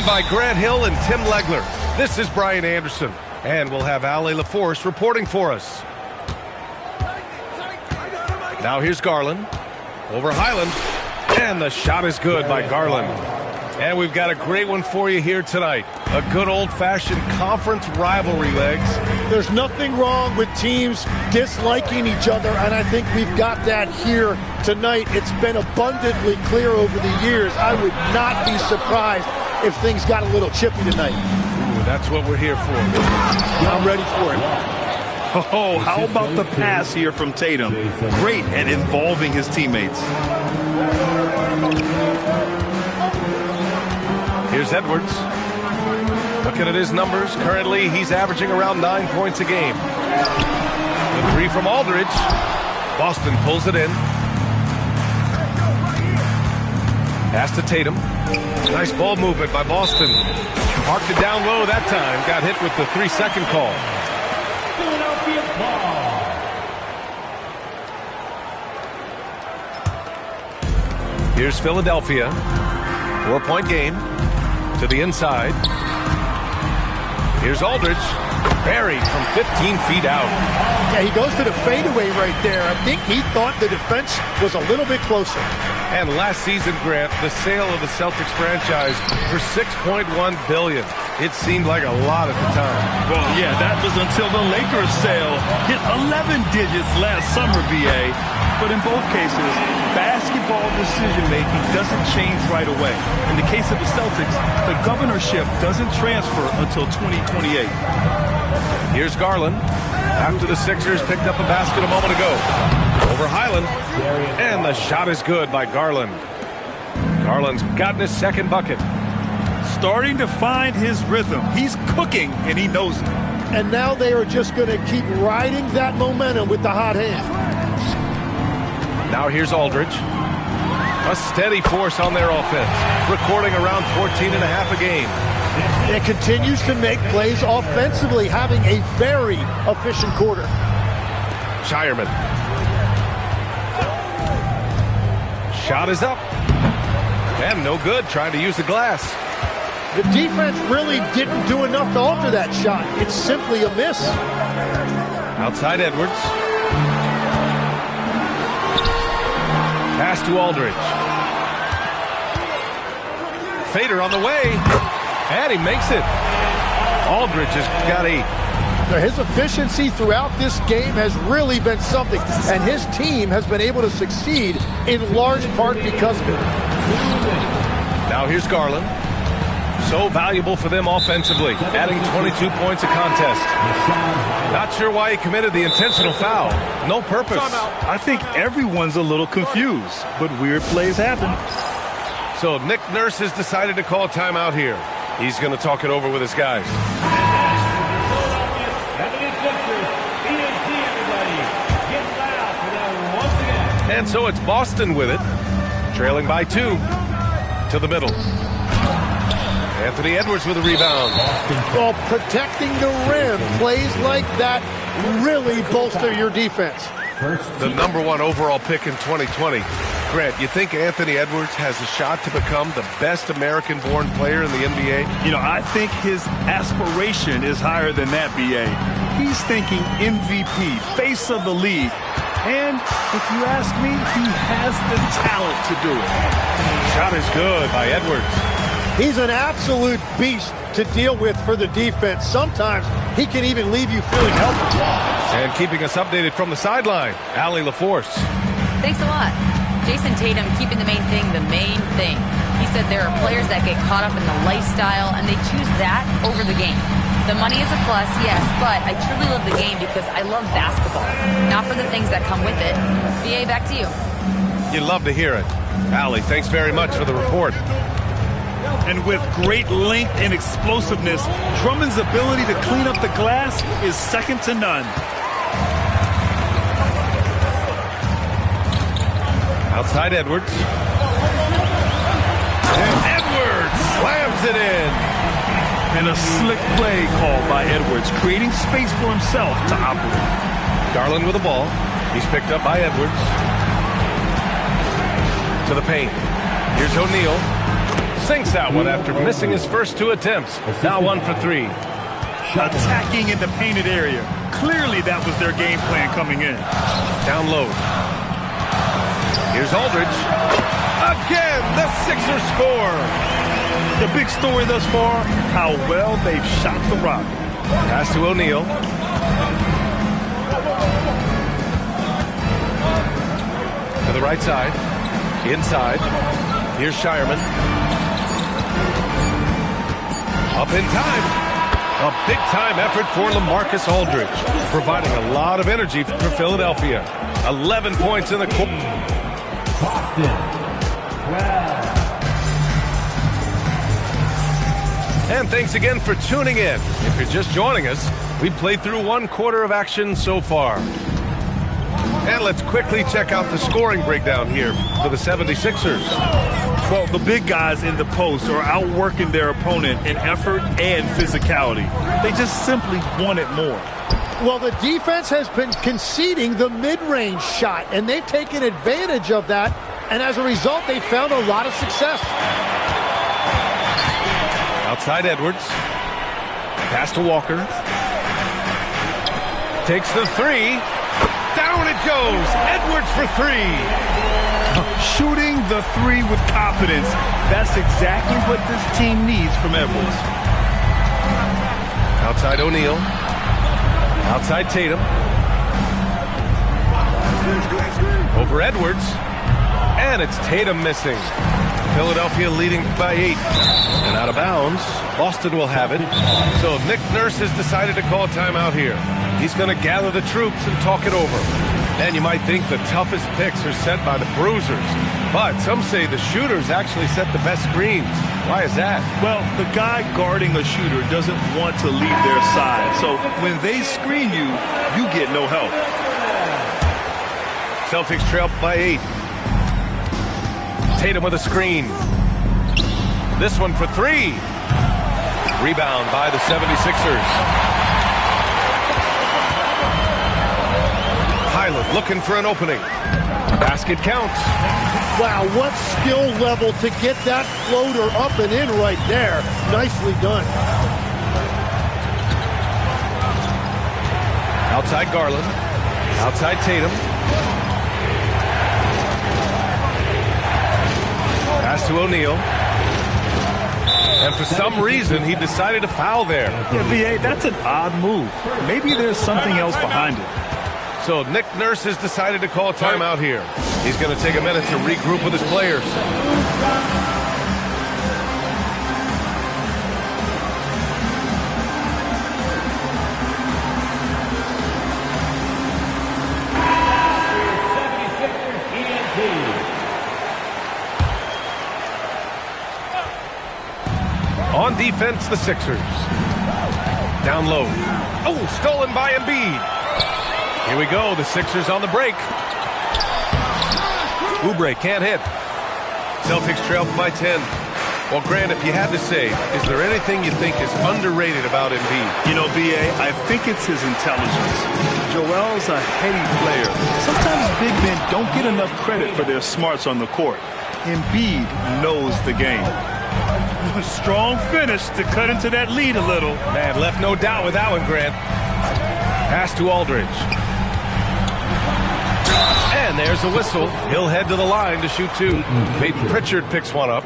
by Grant Hill and Tim Legler. This is Brian Anderson, and we'll have Ali LaForce reporting for us. Now here's Garland. Over Highland. And the shot is good by Garland. And we've got a great one for you here tonight. A good old-fashioned conference rivalry, Legs. There's nothing wrong with teams disliking each other, and I think we've got that here tonight. It's been abundantly clear over the years. I would not be surprised if things got a little chippy tonight. Ooh, that's what we're here for. I'm ready for it. Oh, how about the pass here from Tatum? Great at involving his teammates. Here's Edwards. Looking at his numbers, currently he's averaging around 9 points a game. The three from Aldridge. Boston pulls it in. Pass to Tatum. Nice ball movement by Boston. Marked it down low that time. Got hit with the 3-second call. Philadelphia ball. Here's Philadelphia. 4-point game. To the inside. Here's Aldridge. Buried from 15 feet out. Yeah, he goes to the fadeaway right there. I think he thought the defense was a little bit closer. And last season, Grant, the sale of the Celtics franchise for $6.1 billion. It seemed like a lot at the time. Well, yeah, that was until the Lakers sale hit 11 digits last summer, BA. But in both cases, basketball decision-making doesn't change right away. In the case of the Celtics, the governorship doesn't transfer until 2028. Here's Garland. After the Sixers picked up a basket a moment ago. Over Highland. And the shot is good by Garland. Garland's gotten his second bucket. Starting to find his rhythm. He's cooking, and he knows it. And now they are just going to keep riding that momentum with the hot hand. Now here's Aldridge. A steady force on their offense. Recording around 14 and a half a game. It continues to make plays offensively, having a very efficient quarter. Shireman. Shot is up. And no good, trying to use the glass. The defense really didn't do enough to alter that shot. It's simply a miss. Outside Edwards. Pass to Aldridge. Fader on the way. And he makes it. Aldridge has got His efficiency throughout this game has really been something, and his team has been able to succeed in large part because of it. Now here's Garland. So valuable for them offensively, adding 22 points a contest. Not sure why he committed the intentional foul. No purpose. I think everyone's a little confused, but weird plays happen. So Nick Nurse has decided to call a timeout here. He's going to talk it over with his guys. And so it's Boston with it, trailing by 2 to the middle. Anthony Edwards with a rebound. Well, protecting the rim, plays like that really bolster your defense. The #1 overall pick in 2020. Grant, you think Anthony Edwards has a shot to become the best American-born player in the NBA? You know, I think his aspiration is higher than that, BA. He's thinking MVP, face of the league. And if you ask me, he has the talent to do it. Shot is good by Edwards. He's an absolute beast to deal with for the defense. Sometimes he can even leave you feeling helpless. And keeping us updated from the sideline, Ali LaForce. Thanks a lot. Jason Tatum keeping the main thing the main thing. He said there are players that get caught up in the lifestyle, and they choose that over the game. The money is a plus, yes, but I truly love the game because I love basketball, not for the things that come with it. BA, back to you. You'd love to hear it. Ali, thanks very much for the report. And with great length and explosiveness, Drummond's ability to clean up the glass is second to none. Outside Edwards. And Edwards slams it in. And a slick play called by Edwards, creating space for himself to operate. Garland with the ball. He's picked up by Edwards. To the paint. Here's O'Neal. sinks that one after missing his first 2 attempts. Now 1 for 3. Attacking in the painted area. Clearly that was their game plan coming in. Down low. Here's Aldridge. Again, the Sixers score. The big story thus far, how well they've shot the rock. Pass to O'Neal. To the right side. Inside. Here's Shireman. Up in time. A big-time effort for LaMarcus Aldridge, providing a lot of energy for Philadelphia. 11 points in the quarter. And thanks again for tuning in. If you're just joining us, we played through 1 quarter of action so far. And let's quickly check out the scoring breakdown here for the 76ers. Well, the big guys in the post are outworking their opponent in effort and physicality. They just simply want it more. Well, the defense has been conceding the mid-range shot, and they've taken advantage of that, and as a result, they found a lot of success. Outside Edwards. Pass to Walker. Takes the 3. Down it goes. Edwards for 3. Shooting the 3 with confidence. That's exactly what this team needs from Edwards. Outside O'Neal. Outside Tatum. Over Edwards. And it's Tatum missing. Philadelphia leading by 8. And out of bounds. Boston will have it. So Nick Nurse has decided to call a timeout here. He's going to gather the troops and talk it over. And you might think the toughest picks are set by the bruisers. But some say the shooters actually set the best screens. Why is that? Well, the guy guarding a shooter doesn't want to leave their side. So when they screen you, you get no help. Celtics trail by 8. Tatum with a screen. This one for 3. Rebound by the 76ers. Highland looking for an opening. Basket counts. Wow, what skill level to get that floater up and in right there. Nicely done. Outside Garland. Outside Tatum. Pass to O'Neal. And for some reason, he decided to foul there. Yeah, B.A., that's an odd move. Maybe there's something else behind it. So Nick Nurse has decided to call a timeout here. He's going to take a minute to regroup with his players. On defense, the Sixers. Down low. Oh, stolen by Embiid. Here we go, the Sixers on the break. Oubre can't hit. Celtics trail by 10. Well, Grant, if you had to say, is there anything you think is underrated about Embiid? You know, B.A., I think it's his intelligence. Joel's a heady player. Sometimes big men don't get enough credit for their smarts on the court. Embiid knows the game. A strong finish to cut into that lead a little. Man, left no doubt with that one, Grant. Pass to Aldridge. And there's a whistle. He'll head to the line to shoot 2. Peyton Pritchard picks one up.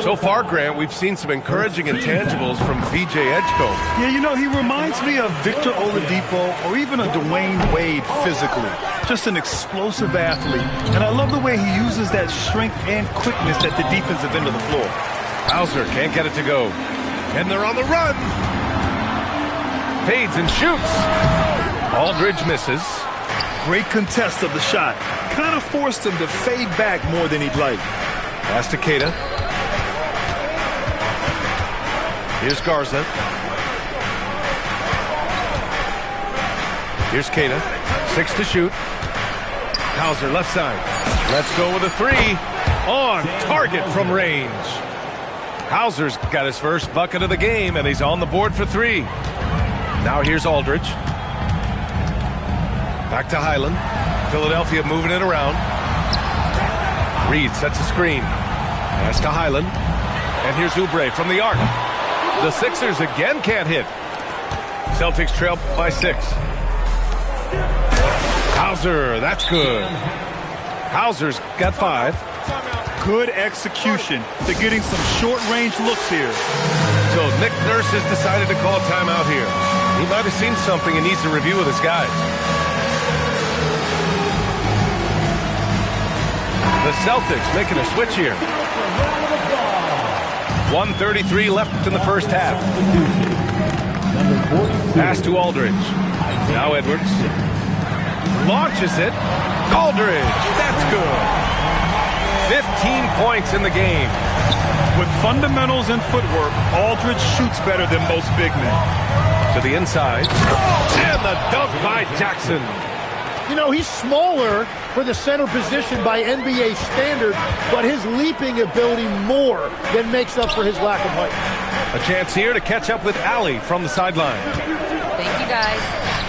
So far, Grant, we've seen some encouraging intangibles from VJ Edgecombe. Yeah, you know, he reminds me of Victor Oladipo or even a Dwayne Wade physically. Just an explosive athlete. And I love the way he uses that strength and quickness at the defensive end of the floor. Hauser can't get it to go. And they're on the run. Fades and shoots. Aldridge misses. Great contest of the shot. Kind of forced him to fade back more than he'd like. Pass to Keita. Here's Garza. Here's Keita. 6 to shoot. Hauser left side. Let's go with a 3. On target from range. Hauser's got his first bucket of the game, and he's on the board for 3. Now here's Aldridge. Back to Highland. Philadelphia moving it around. Reed sets a screen. Pass to Highland. And here's Oubre from the arc. The Sixers again can't hit. Celtics trail by 6. Hauser, that's good. Hauser's got 5. Good execution. They're getting some short-range looks here. So Nick Nurse has decided to call timeout here. He might have seen something and needs a review with his guys. The Celtics making a switch here. 1:33 left in the first half. Pass to Aldridge. Now Edwards. Launches it. Aldridge. That's good. 15 points in the game. With fundamentals and footwork, Aldridge shoots better than most big men. To the inside. And the dunk by Jackson. You know, he's smaller for the center position by NBA standard, but his leaping ability more than makes up for his lack of height. A chance here to catch up with Allie from the sideline. Thank you, guys.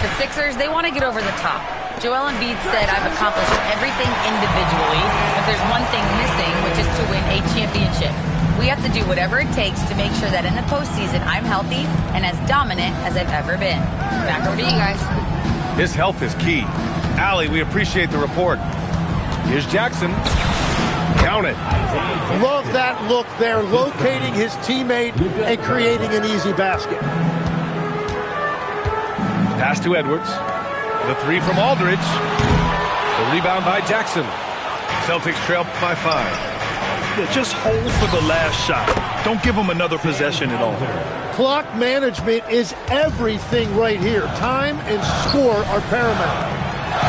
The Sixers, they want to get over the top. Joel Embiid said, I've accomplished everything individually, but there's one thing missing, which is to win a championship. We have to do whatever it takes to make sure that in the postseason, I'm healthy and as dominant as I've ever been. Back over to you guys. His health is key. Allie, we appreciate the report. Here's Jackson. Count it. Love that look there, locating his teammate and creating an easy basket. Pass to Edwards. The 3 from Aldridge. The rebound by Jackson. Celtics trail by 5. Yeah, just hold for the last shot. Don't give them another possession at all. Clock management is everything right here. Time and score are paramount.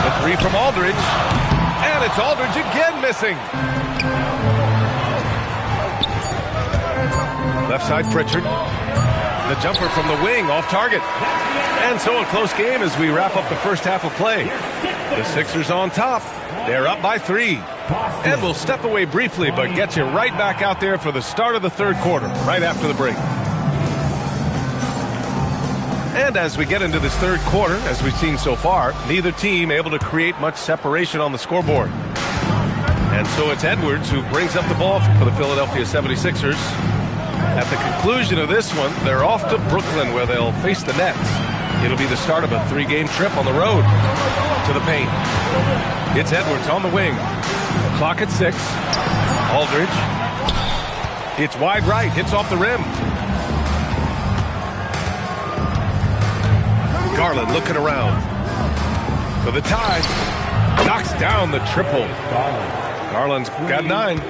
The 3 from Aldridge. And it's Aldridge again missing. Left side Pritchard. The jumper from the wing off target. And so a close game as we wrap up the first half of play. The Sixers on top. They're up by 3. And we'll step away briefly, but get you right back out there for the start of the third quarter, right after the break. And as we get into this third quarter, as we've seen so far, neither team able to create much separation on the scoreboard. And so it's Edwards who brings up the ball for the Philadelphia 76ers. At the conclusion of this one, they're off to Brooklyn where they'll face the Nets. It'll be the start of a 3-game trip on the road to the paint. It's Edwards on the wing. Clock at 6. Aldridge. It's wide right. Hits off the rim. Garland looking around. For the tie. Knocks down the triple. Garland's got 9.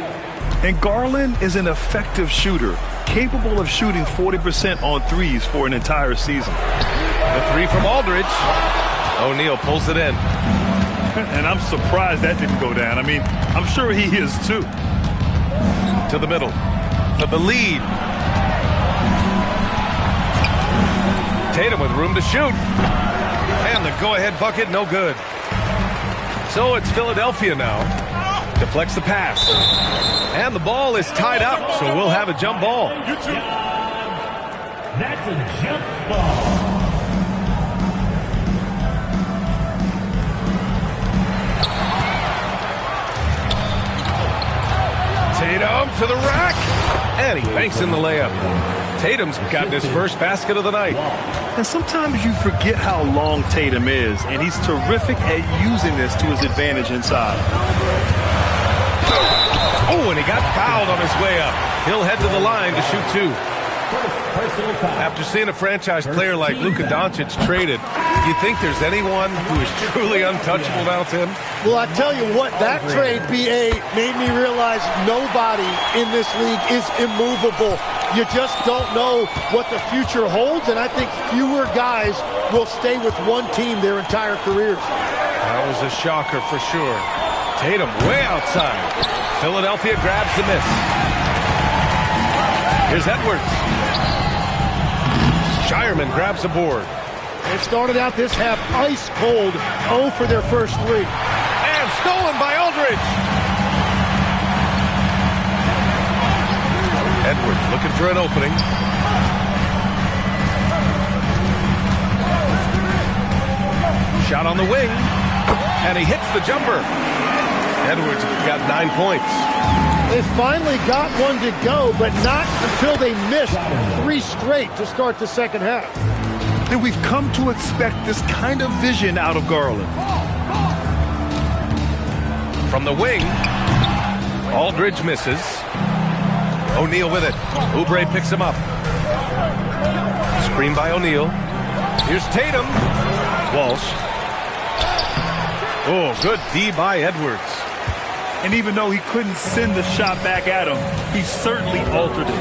And Garland is an effective shooter, capable of shooting 40% on threes for an entire season. The 3 from Aldridge. O'Neal pulls it in. And I'm surprised that didn't go down. I mean, I'm sure he is too. To the middle. For the lead. Tatum with room to shoot. And the go-ahead bucket, no good. So it's Philadelphia now. Deflects the pass. And the ball is tied up, so we'll have a jump ball. That's a jump ball. Tatum to the rack. And he banks in the layup. Tatum's gotten his first basket of the night. And sometimes you forget how long Tatum is, and he's terrific at using this to his advantage inside. Oh, and he got fouled on his way up. He'll head to the line to shoot 2. After seeing a franchise player like Luka Doncic traded, you think there's anyone who is truly untouchable now, Tim? Well, I tell you what, that trade, B.A., made me realize nobody in this league is immovable. You just don't know what the future holds, and I think fewer guys will stay with one team their entire careers. That was a shocker for sure. Tatum way outside. Philadelphia grabs the miss. Here's Edwards. Shireman grabs the board. They started out this half ice cold, 0 for their first 3. And stolen by Aldridge. Edwards looking for an opening. Shot on the wing. And he hits the jumper. Edwards got 9 points. They finally got one to go, but not until they missed 3 straight to start the second half. And we've come to expect this kind of vision out of Garland. From the wing, Aldridge misses. O'Neal with it. Oubre picks him up. Screen by O'Neal. Here's Tatum. Walsh. Oh, good D by Edwards. And even though he couldn't send the shot back at him, he certainly altered it.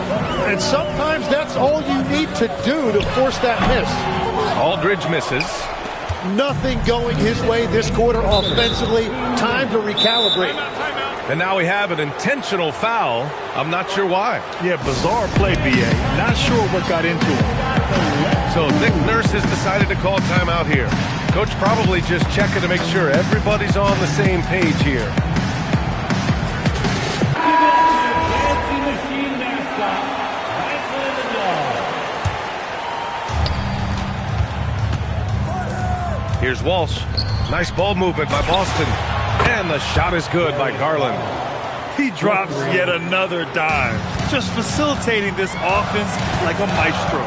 And sometimes that's all you need to do to force that miss. Aldridge misses. Nothing going his way this quarter offensively. Time to recalibrate. And now we have an intentional foul. I'm not sure why. Yeah, bizarre play, B.A. Not sure what got into him. So Nick Nurse has decided to call timeout here. Coach probably just checking to make sure everybody's on the same page here. Here's Walsh. Nice ball movement by Boston. And the shot is good by Garland. He drops yet another dive, just facilitating this offense like a maestro.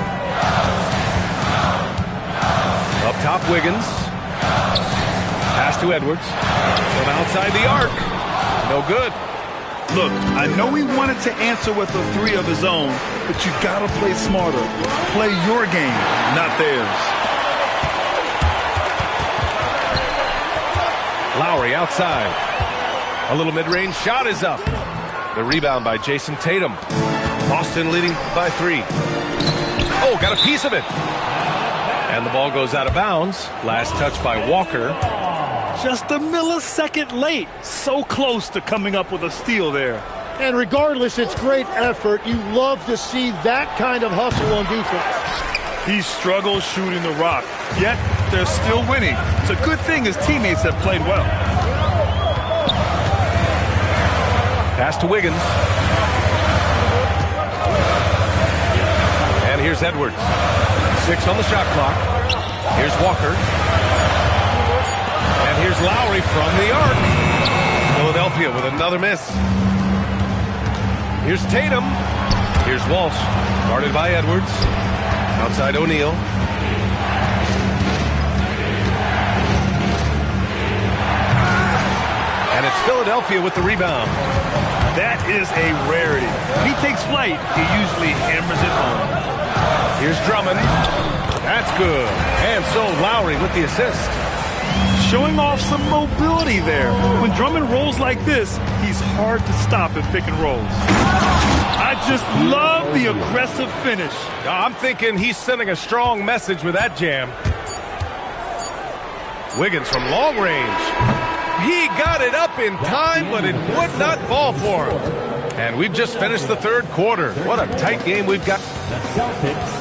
Up top, Wiggins. Pass to Edwards. From outside the arc. No good. Look, I know he wanted to answer with a 3 of his own, but you gotta play smarter. Play your game, not theirs. Lowry outside. A little mid-range shot is up. The rebound by Jason Tatum. Boston leading by 3. Oh, got a piece of it. And the ball goes out of bounds. Last touch by Walker. Just a millisecond late. So close to coming up with a steal there. And regardless, it's great effort. You love to see that kind of hustle on defense. He struggles shooting the rock, yet they're still winning. It's a good thing his teammates have played well. Pass to Wiggins. And here's Edwards. 6 on the shot clock. Here's Walker. And here's Lowry from the arc. Philadelphia with another miss. Here's Tatum. Here's Walsh. Guarded by Edwards. Outside O'Neal. And it's Philadelphia with the rebound. That is a rarity. When he takes flight, he usually hammers it home. Here's Drummond. That's good. And so Lowry with the assist. Showing off some mobility there. When Drummond rolls like this, he's hard to stop in pick and rolls. I just love the aggressive finish. I'm thinking he's sending a strong message with that jam. Wiggins from long range. He got it up in time, but it would not fall for him. And we've just finished the third quarter. What a tight game we've got. The Celtics,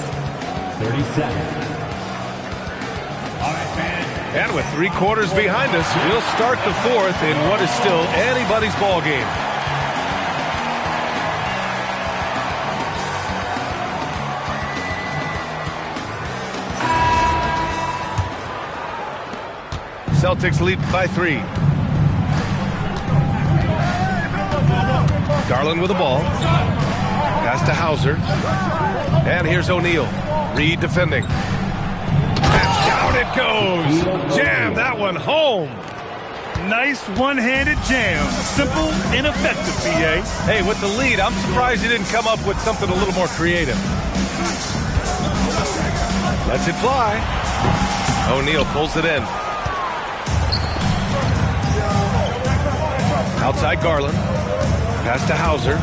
37. All right, man. And with 3 quarters behind us, we'll start the fourth in what is still anybody's ball game. Celtics lead by 3. Garland with the ball. Pass to Hauser. And here's O'Neal. Reed defending. And down it goes. Jam that one home. Nice one-handed jam. Simple and effective, B.A. Hey, with the lead, I'm surprised he didn't come up with something a little more creative. Lets it fly. O'Neal pulls it in. Outside Garland. Pass to Hauser.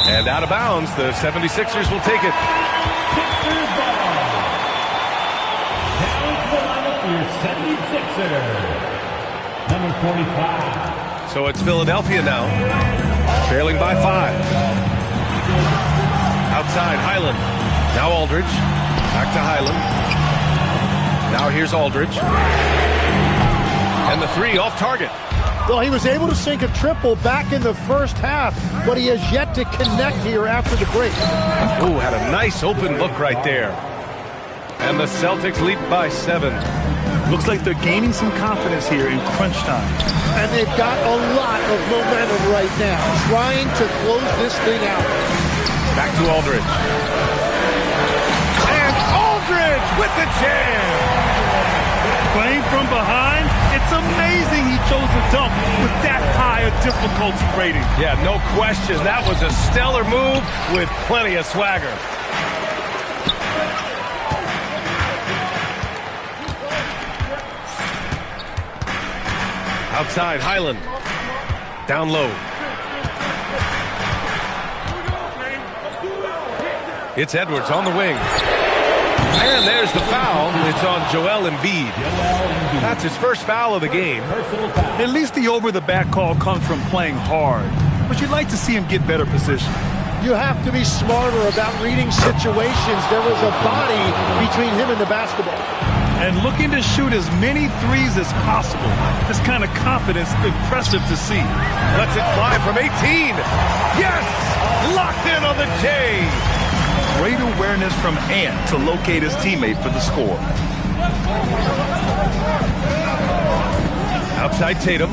And out of bounds, the 76ers will take it. Sixers ball. Down to the lineup for your 76ers. Number 45. So it's Philadelphia now. Trailing by 5. Outside Highland. Now Aldridge. Back to Highland. Now here's Aldridge. And the 3 off target. Well, he was able to sink a triple back in the first half, but he has yet to connect here after the break. Ooh, had a nice open look right there. And the Celtics lead by 7. Looks like they're gaining some confidence here in crunch time. And they've got a lot of momentum right now, trying to close this thing out. Back to Aldridge. And Aldridge with the jam. Playing from behind, it's amazing he chose to dunk with that high a difficulty rating. Yeah, no question. That was a stellar move with plenty of swagger. Outside, Highland. Down low. It's Edwards on the wing. And there's the foul. It's on Joel Embiid. That's his first foul of the game. At least the over-the-back call comes from playing hard. But you'd like to see him get better position. You have to be smarter about reading situations. There was a body between him and the basketball. And looking to shoot as many threes as possible. This kind of confidence, impressive to see. Lets it fly from 18. Yes! Locked in on the J. Great awareness from Ant to locate his teammate for the score. Outside Tatum.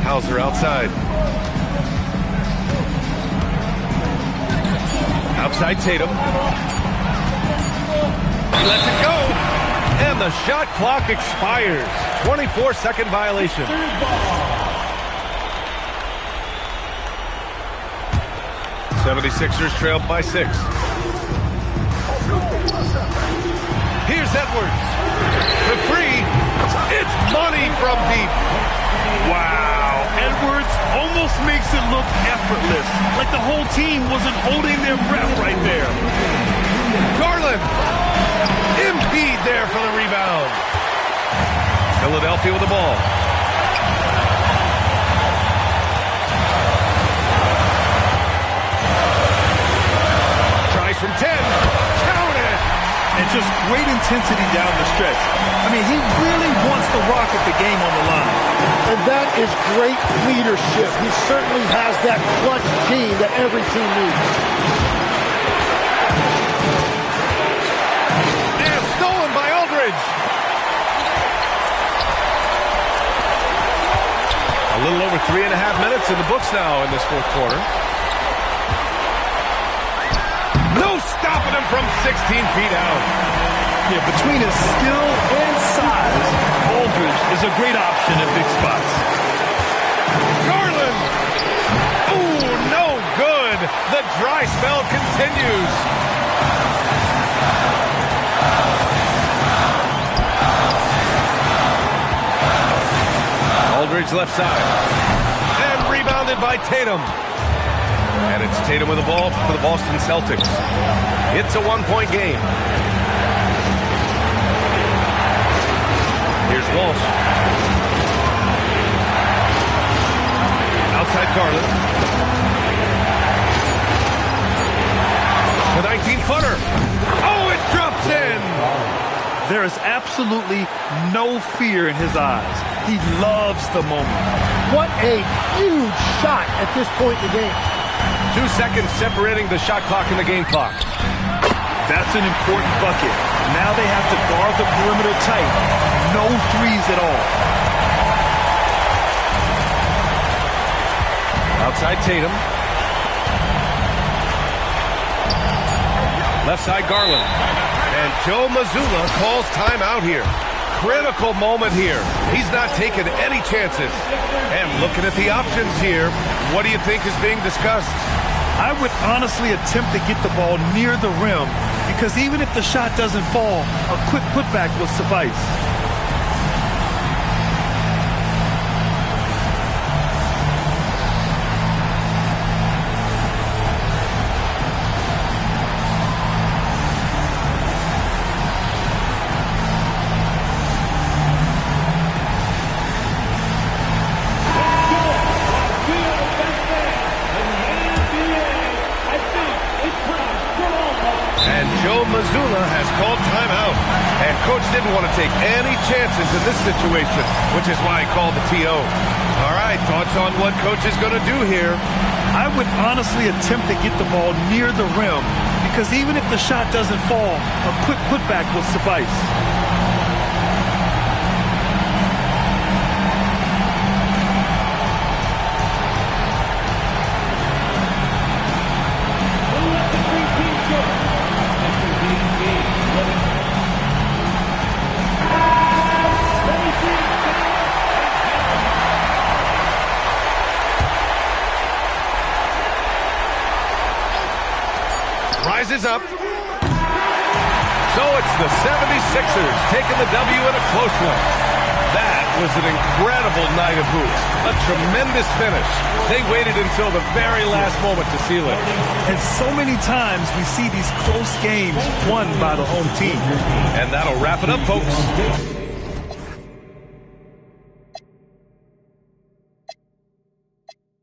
Hauser outside. Outside Tatum. He lets it go. And the shot clock expires. 24-second violation. '76ers trailed by 6. Here's Edwards. The three. It's money from deep. Wow. Edwards almost makes it look effortless. Like the whole team wasn't holding their breath right there. Garland. Embiid there for the rebound. Philadelphia with the ball. Tries from 10. Count it. And just great intensity down the stretch. I mean, he really wants to rocket the game on the line. And that is great leadership. He certainly has that clutch gene that every team needs. And stolen by Aldridge. A little over 3.5 minutes in the books now in this fourth quarter. No stopping him from 16 feet out. Yeah, between his skill and size, Aldridge is a great option in big spots. Garland. Ooh, no good. The dry spell continues. Aldridge left side. And rebounded by Tatum. And it's Tatum with the ball for the Boston Celtics. It's a one-point game. Here's Walsh. Outside Garland. The 19-footer. Oh, it drops in. There is absolutely no fear in his eyes. He loves the moment. What a huge shot at this point in the game. 2 seconds separating the shot clock and the game clock. That's an important bucket. Now they have to guard the perimeter tight. No threes at all. Outside Tatum. Left side Garland. And Joe Mazzulla calls timeout here. Critical moment here. He's not taking any chances. And looking at the options here, what do you think is being discussed? I would honestly attempt to get the ball near the rim because even if the shot doesn't fall, a quick putback will suffice. Mazzulla has called timeout, and coach didn't want to take any chances in this situation, which is why he called the TO. All right, thoughts on what coach is going to do here? I would honestly attempt to get the ball near the rim because even if the shot doesn't fall, a quick putback will suffice. Rises up. So it's the 76ers taking the W in a close one. That was an incredible night of hoops. A tremendous finish. They waited until the very last moment to seal it. And so many times we see these close games won by the home team. And that'll wrap it up, folks.